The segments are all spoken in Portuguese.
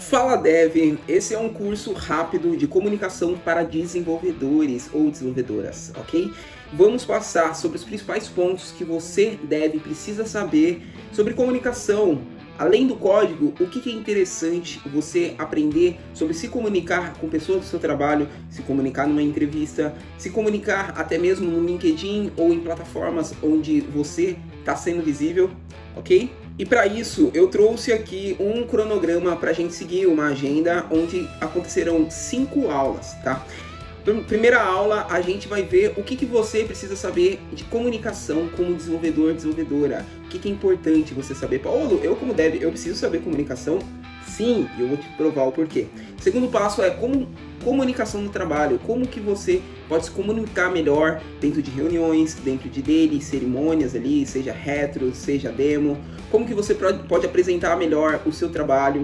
Fala Dev, esse é um curso rápido de comunicação para desenvolvedores ou desenvolvedoras, ok? Vamos passar sobre os principais pontos que você precisa saber sobre comunicação. Além do código, o que é interessante você aprender sobre se comunicar com pessoas do seu trabalho, se comunicar numa entrevista, se comunicar até mesmo no LinkedIn ou em plataformas onde você está sendo visível, ok? E para isso eu trouxe aqui um cronograma para a gente seguir, uma agenda onde acontecerão 5 aulas, tá? Primeira aula a gente vai ver o que você precisa saber de comunicação como desenvolvedor, desenvolvedora. O que é importante você saber. Paulo, eu como dev, eu preciso saber comunicação? Sim, e eu vou te provar o porquê. Segundo passo é comunicação no trabalho. Como que você pode se comunicar melhor dentro de reuniões, dentro de daily, cerimônias ali, seja retro, seja demo. Como que você pode apresentar melhor o seu trabalho.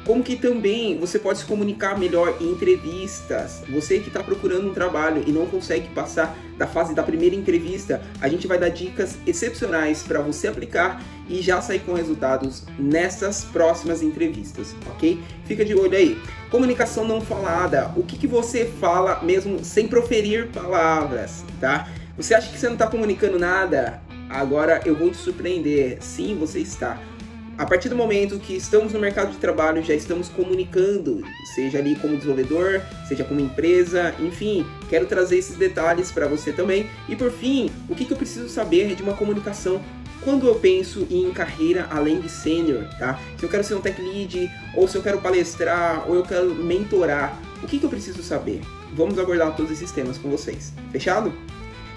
Como que também você pode se comunicar melhor em entrevistas. Você que está procurando um trabalho e não consegue passar da fase da primeira entrevista, a gente vai dar dicas excepcionais para você aplicar e já sair com resultados nessas próximas entrevistas, ok? Fica de olho aí. Comunicação não falada. O que você fala mesmo sem proferir palavras, tá? Você acha que você não está comunicando nada? Agora eu vou te surpreender. Sim, você está. A partir do momento que estamos no mercado de trabalho, já estamos comunicando, seja ali como desenvolvedor, seja como empresa, enfim, quero trazer esses detalhes para você também. E por fim, o que eu preciso saber de uma comunicação quando eu penso em carreira além de sênior, tá? Se eu quero ser um tech lead, ou se eu quero palestrar, ou eu quero mentorar, o que eu preciso saber? Vamos abordar todos esses temas com vocês. Fechado?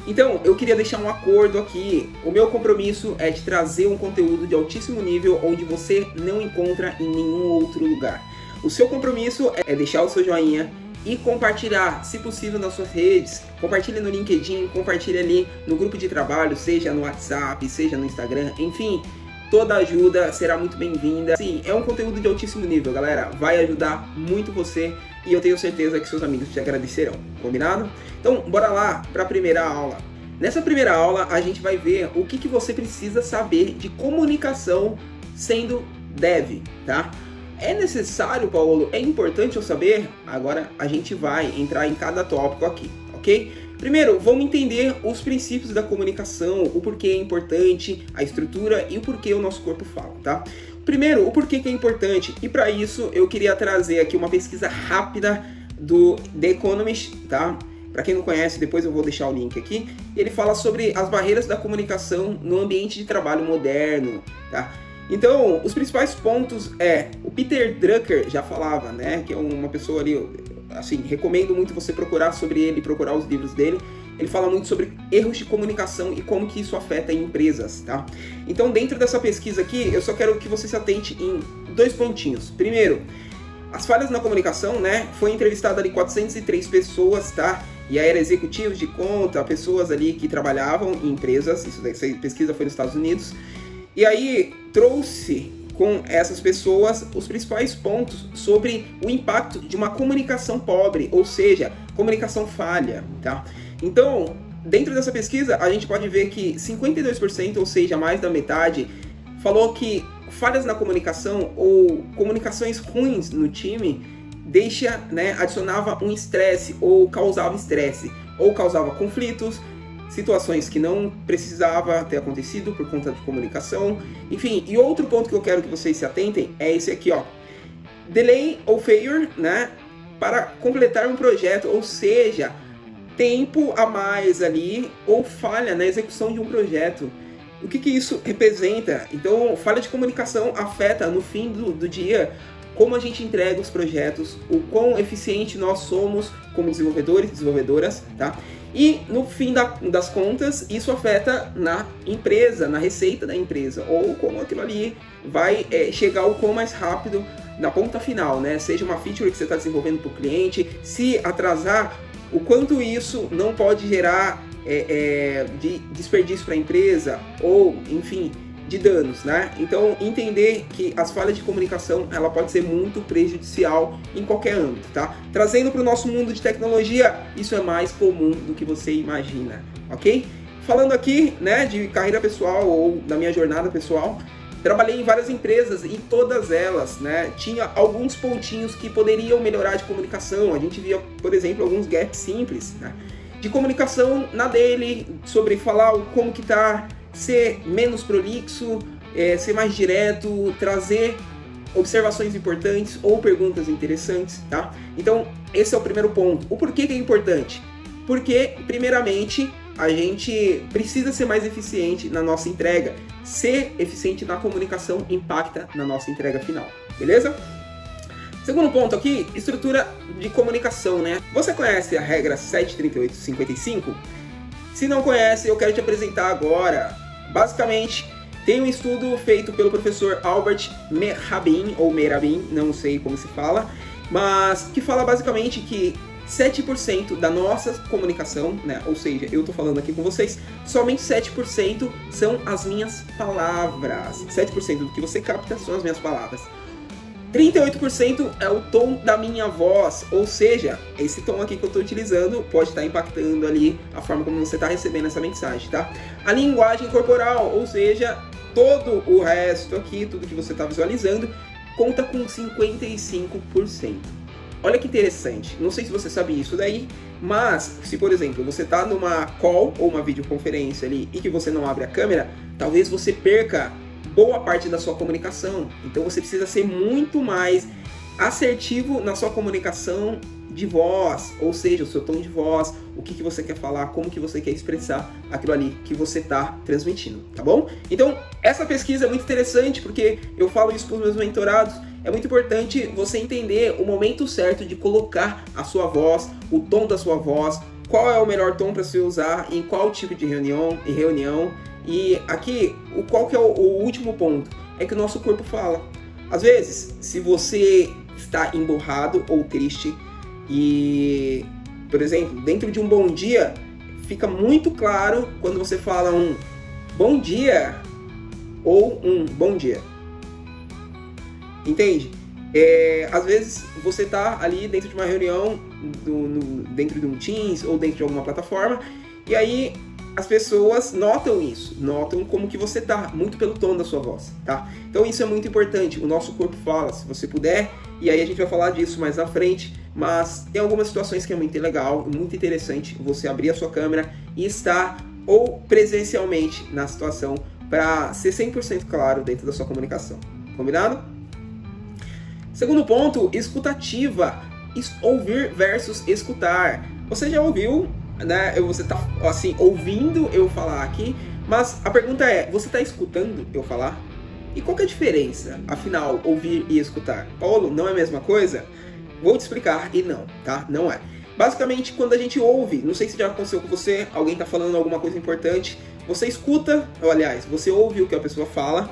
Então, eu queria deixar um acordo aqui. O meu compromisso é de trazer um conteúdo de altíssimo nível onde você não encontra em nenhum outro lugar. O seu compromisso é deixar o seu joinha e compartilhar, se possível, nas suas redes. Compartilhe no LinkedIn, compartilhe ali no grupo de trabalho, seja no WhatsApp, seja no Instagram, enfim. Toda ajuda será muito bem-vinda. Sim, é um conteúdo de altíssimo nível, galera. Vai ajudar muito você e eu tenho certeza que seus amigos te agradecerão. Combinado? Então, bora lá para a primeira aula. Nessa primeira aula, a gente vai ver o que você precisa saber de comunicação sendo dev, tá? É necessário, Paulo? É importante eu saber? Agora a gente vai entrar em cada tópico aqui, ok? Primeiro, vamos entender os princípios da comunicação, o porquê é importante, a estrutura e o porquê o nosso corpo fala, tá? Primeiro, o porquê que é importante, e para isso eu queria trazer aqui uma pesquisa rápida do The Economist, tá? Para quem não conhece, depois eu vou deixar o link aqui. Ele fala sobre as barreiras da comunicação no ambiente de trabalho moderno, tá? Então, os principais pontos o Peter Drucker já falava, né? Que é uma pessoa ali, assim, recomendo muito você procurar sobre ele, procurar os livros dele. Ele fala muito sobre erros de comunicação e como que isso afeta em empresas, tá? Então, dentro dessa pesquisa aqui, eu só quero que você se atente em 2 pontinhos. Primeiro, as falhas na comunicação, né? Foi entrevistado ali 403 pessoas, tá? E aí era executivos de conta, pessoas ali que trabalhavam em empresas, essa pesquisa foi nos Estados Unidos. E aí trouxe com essas pessoas os principais pontos sobre o impacto de uma comunicação pobre, ou seja, comunicação falha, tá? Então, dentro dessa pesquisa, a gente pode ver que 52%, ou seja, mais da metade, falou que falhas na comunicação ou comunicações ruins no time adicionava um estresse ou causava estresse, ou causava conflitos, situações que não precisava ter acontecido por conta de comunicação, enfim. E outro ponto que eu quero que vocês se atentem é esse aqui, ó. Delay ou failure, né? Para completar um projeto, ou seja, tempo a mais ali ou falha na execução de um projeto. O que isso representa? Então, falha de comunicação afeta no fim do dia como a gente entrega os projetos, o quão eficiente nós somos como desenvolvedores e desenvolvedoras, tá? E no fim das contas, isso afeta na empresa, na receita da empresa, ou como aquilo ali vai chegar o quão mais rápido na ponta final, né? Seja uma feature que você está desenvolvendo para o cliente, se atrasar, o quanto isso não pode gerar de desperdício para a empresa, ou, enfim, de danos, né? Então, entender que as falhas de comunicação, ela pode ser muito prejudicial em qualquer âmbito, tá? Trazendo para o nosso mundo de tecnologia, isso é mais comum do que você imagina, ok? Falando aqui, né, de carreira pessoal ou da minha jornada pessoal, trabalhei em várias empresas e todas elas, né, tinha alguns pontinhos que poderiam melhorar de comunicação. A gente via, por exemplo, alguns gaps simples, né, de comunicação na daily, sobre falar como que tá, ser menos prolixo, ser mais direto, trazer observações importantes ou perguntas interessantes, tá? Então, esse é o primeiro ponto. O porquê que é importante? Porque, primeiramente, a gente precisa ser mais eficiente na nossa entrega. Ser eficiente na comunicação impacta na nossa entrega final, beleza? Segundo ponto aqui, estrutura de comunicação, né? Você conhece a regra 73855? Se não conhece, eu quero te apresentar agora. Basicamente, tem um estudo feito pelo professor Albert Merabin, ou Merabin, não sei como se fala, mas que fala basicamente que 7% da nossa comunicação, né? Ou seja, eu tô falando aqui com vocês, somente 7% são as minhas palavras. 7% do que você capta são as minhas palavras. 38% é o tom da minha voz, ou seja, esse tom aqui que eu estou utilizando pode estar impactando ali a forma como você está recebendo essa mensagem, tá? A linguagem corporal, ou seja, todo o resto aqui, tudo que você está visualizando, conta com 55%. Olha que interessante, não sei se você sabe isso daí, mas se, por exemplo, você está numa call ou uma videoconferência ali e que você não abre a câmera, talvez você perca boa parte da sua comunicação. Então você precisa ser muito mais assertivo na sua comunicação de voz, ou seja, o seu tom de voz, o que você quer falar, como que você quer expressar aquilo ali que você está transmitindo, tá bom? Então, essa pesquisa é muito interessante porque eu falo isso para os meus mentorados. É muito importante você entender o momento certo de colocar a sua voz, o tom da sua voz, qual é o melhor tom para se usar, em qual tipo de reunião. E aqui, qual que é o último ponto? É que o nosso corpo fala. Às vezes, se você está emburrado ou triste e, por exemplo, dentro de um bom dia, fica muito claro quando você fala um bom dia ou um bom dia. Entende? Às vezes você está ali dentro de uma reunião, dentro de um Teams ou dentro de alguma plataforma, e aí as pessoas notam isso, notam como que você tá, muito pelo tom da sua voz, tá? Então isso é muito importante, o nosso corpo fala, se você puder, e aí a gente vai falar disso mais à frente, mas tem algumas situações que é muito legal, muito interessante você abrir a sua câmera e estar ou presencialmente na situação para ser 100% claro dentro da sua comunicação, combinado? Segundo ponto, escutativa, ouvir versus escutar. Você já ouviu, né? Você tá assim ouvindo eu falar aqui, mas a pergunta é: você está escutando eu falar? E qual que é a diferença? Afinal, ouvir e escutar, Paulo, não é a mesma coisa? Vou te explicar e não, tá? Não é. Basicamente, quando a gente ouve, não sei se já aconteceu com você, alguém está falando alguma coisa importante, você escuta, ou aliás, você ouve o que a pessoa fala,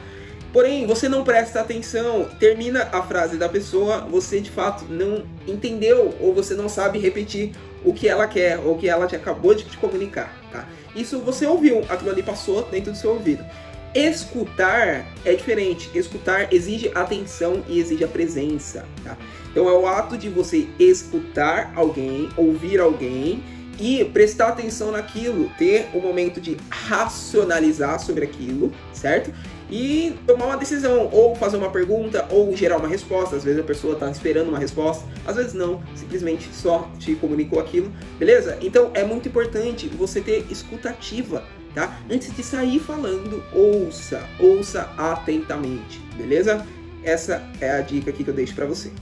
porém, você não presta atenção, termina a frase da pessoa, você de fato não entendeu ou você não sabe repetir o que ela quer ou o que ela te acabou de te comunicar, tá? Isso você ouviu, aquilo ali passou dentro do seu ouvido. Escutar é diferente, escutar exige atenção e exige a presença, tá? Então é o ato de você escutar alguém, ouvir alguém e prestar atenção naquilo, ter um momento de racionalizar sobre aquilo, certo? E tomar uma decisão, ou fazer uma pergunta, ou gerar uma resposta. Às vezes a pessoa está esperando uma resposta, às vezes não, simplesmente só te comunicou aquilo, beleza? Então é muito importante você ter escutativa, tá? Antes de sair falando, ouça atentamente, beleza? Essa é a dica aqui que eu deixo para você.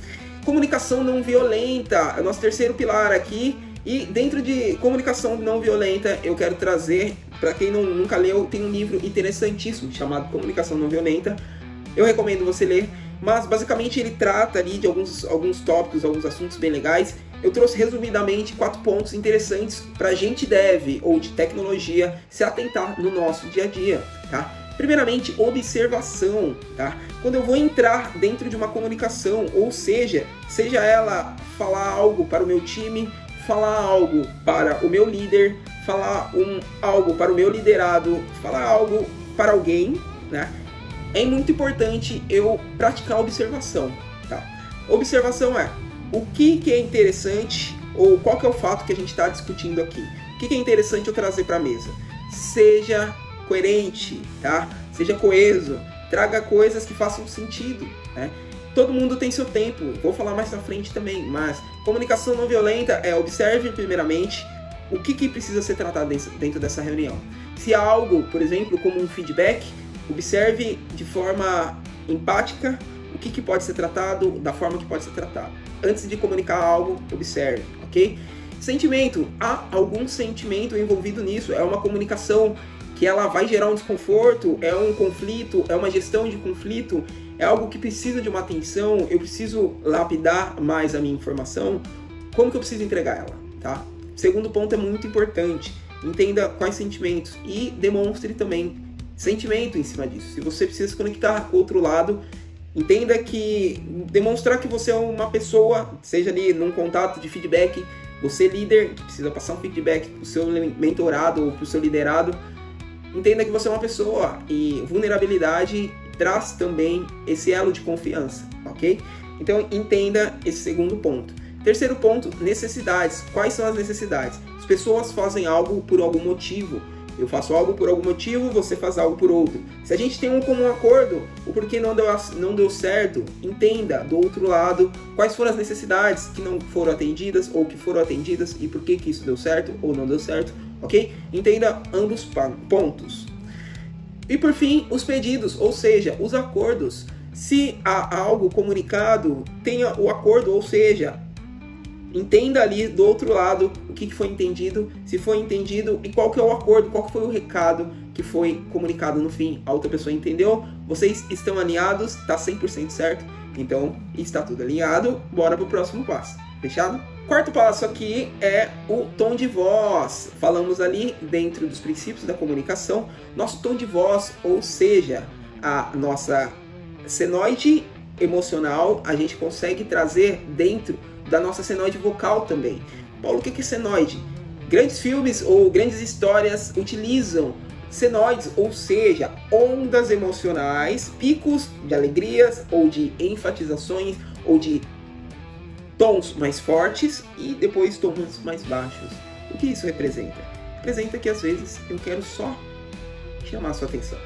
Comunicação não violenta, é o nosso terceiro pilar aqui. E dentro de comunicação não violenta, eu quero trazer, para quem nunca leu, tem um livro interessantíssimo chamado Comunicação Não Violenta. Eu recomendo você ler, mas basicamente ele trata ali de alguns tópicos, alguns assuntos bem legais. Eu trouxe resumidamente 4 pontos interessantes para a gente ou de tecnologia se atentar no nosso dia a dia, tá? Primeiramente, observação, tá? Quando eu vou entrar dentro de uma comunicação, ou seja ela falar algo para o meu time, falar algo para o meu líder, falar algo para o meu liderado, falar algo para alguém, né? É muito importante eu praticar a observação, tá? Observação é o que é interessante ou qual que é o fato que a gente está discutindo aqui. O que é interessante eu trazer para a mesa? Seja coerente, tá? Seja coeso. traga coisas que façam sentido, né? Todo mundo tem seu tempo, vou falar mais pra frente também, mas comunicação não violenta é observe primeiramente o que precisa ser tratado dentro dessa reunião. Se há algo, por exemplo, como um feedback, observe de forma empática o que pode ser tratado, da forma que pode ser tratado. Antes de comunicar algo, observe, ok? Sentimento, há algum sentimento envolvido nisso, é uma comunicação que ela vai gerar um desconforto, é um conflito, é uma gestão de conflito, é algo que precisa de uma atenção, eu preciso lapidar mais a minha informação, como que eu preciso entregar ela, tá? Segundo ponto é muito importante, entenda quais sentimentos e demonstre também sentimento em cima disso. Se você precisa se conectar com o outro lado, entenda que demonstrar que você é uma pessoa, seja ali num contato de feedback, você líder que precisa passar um feedback para o seu mentorado ou para o seu liderado, entenda que você é uma pessoa e vulnerabilidade traz também esse elo de confiança, ok? Então entenda esse segundo ponto. Terceiro ponto, necessidades. Quais são as necessidades? As pessoas fazem algo por algum motivo. Eu faço algo por algum motivo, você faz algo por outro. Se a gente tem um comum acordo, o porquê não deu certo, entenda do outro lado quais foram as necessidades que não foram atendidas ou que foram atendidas e por que isso deu certo ou não deu certo, ok? Entenda ambos pontos. E por fim, os pedidos, ou seja, os acordos. Se há algo comunicado, tenha o acordo, ou seja, entenda ali do outro lado o que foi entendido, se foi entendido e qual que é o acordo, qual que foi o recado que foi comunicado no fim. A outra pessoa entendeu, vocês estão alinhados, tá 100% certo, então está tudo alinhado, bora pro próximo passo, fechado? Quarto passo aqui é o tom de voz. Falamos ali dentro dos princípios da comunicação, nosso tom de voz, ou seja, a nossa senoide emocional, a gente consegue trazer dentro da nossa senoide vocal também. Paulo, o que é senoide? Grandes filmes ou grandes histórias utilizam senoides, ou seja, ondas emocionais, picos de alegrias ou de enfatizações ou de tons mais fortes e depois tons mais baixos. O que isso representa? Representa que às vezes eu quero só chamar a sua atenção.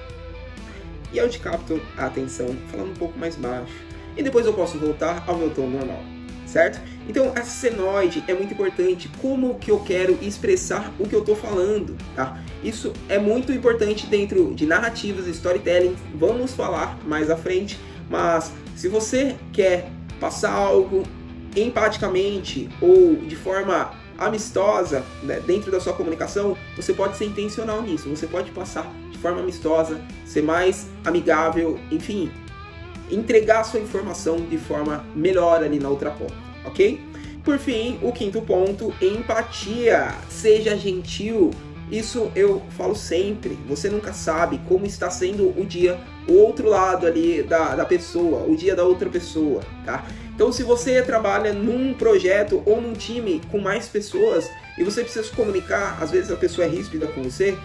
E eu te capto a atenção falando um pouco mais baixo. E depois eu posso voltar ao meu tom normal, certo? Então a senoide é muito importante. Como que eu quero expressar o que eu estou falando, tá? Isso é muito importante dentro de narrativas, storytelling. Vamos falar mais à frente. Mas se você quer passar algo empaticamente ou de forma amistosa, né, dentro da sua comunicação, você pode ser intencional nisso. Você pode passar de forma amistosa, ser mais amigável, enfim, entregar a sua informação de forma melhor ali na outra ponta, ok? Por fim, o quinto ponto, empatia. Seja gentil. Isso eu falo sempre. Você nunca sabe como está sendo o dia, o outro lado ali da pessoa, o dia da outra pessoa, tá? Então, se você trabalha num projeto ou num time com mais pessoas e você precisa se comunicar, às vezes a pessoa é ríspida com você,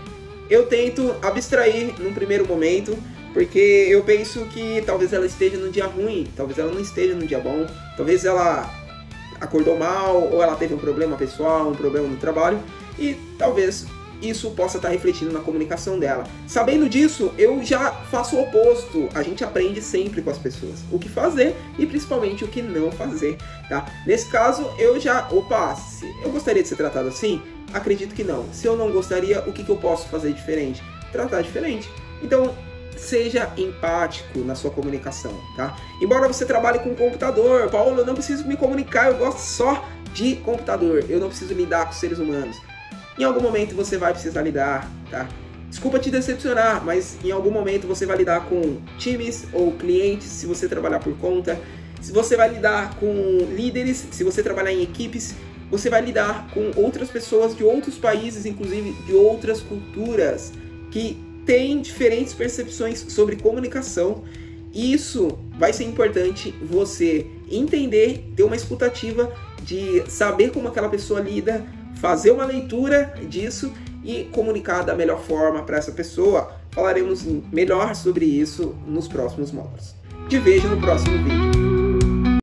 eu tento abstrair num primeiro momento, porque eu penso que talvez ela esteja num dia ruim, talvez ela não esteja num dia bom, talvez ela acordou mal, ou ela teve um problema pessoal, um problema no trabalho, e talvez isso possa estar refletindo na comunicação dela. Sabendo disso, eu já faço o oposto. A gente aprende sempre com as pessoas o que fazer e principalmente o que não fazer, tá? Nesse caso, eu já... Opa, se eu gostaria de ser tratado assim? Acredito que não. Se eu não gostaria, o que eu posso fazer diferente? Tratar diferente. Então, seja empático na sua comunicação, tá? Embora você trabalhe com computador, Paulo, eu não preciso me comunicar, eu gosto só de computador, eu não preciso lidar com seres humanos. Em algum momento você vai precisar lidar, tá? Desculpa te decepcionar, mas em algum momento você vai lidar com times ou clientes, se você trabalhar por conta. Se você vai lidar com líderes, se você trabalhar em equipes, você vai lidar com outras pessoas de outros países, inclusive de outras culturas, que têm diferentes percepções sobre comunicação. Isso vai ser importante você entender, ter uma escutativa de saber como aquela pessoa lida, fazer uma leitura disso e comunicar da melhor forma para essa pessoa. Falaremos melhor sobre isso nos próximos módulos. Te vejo no próximo vídeo.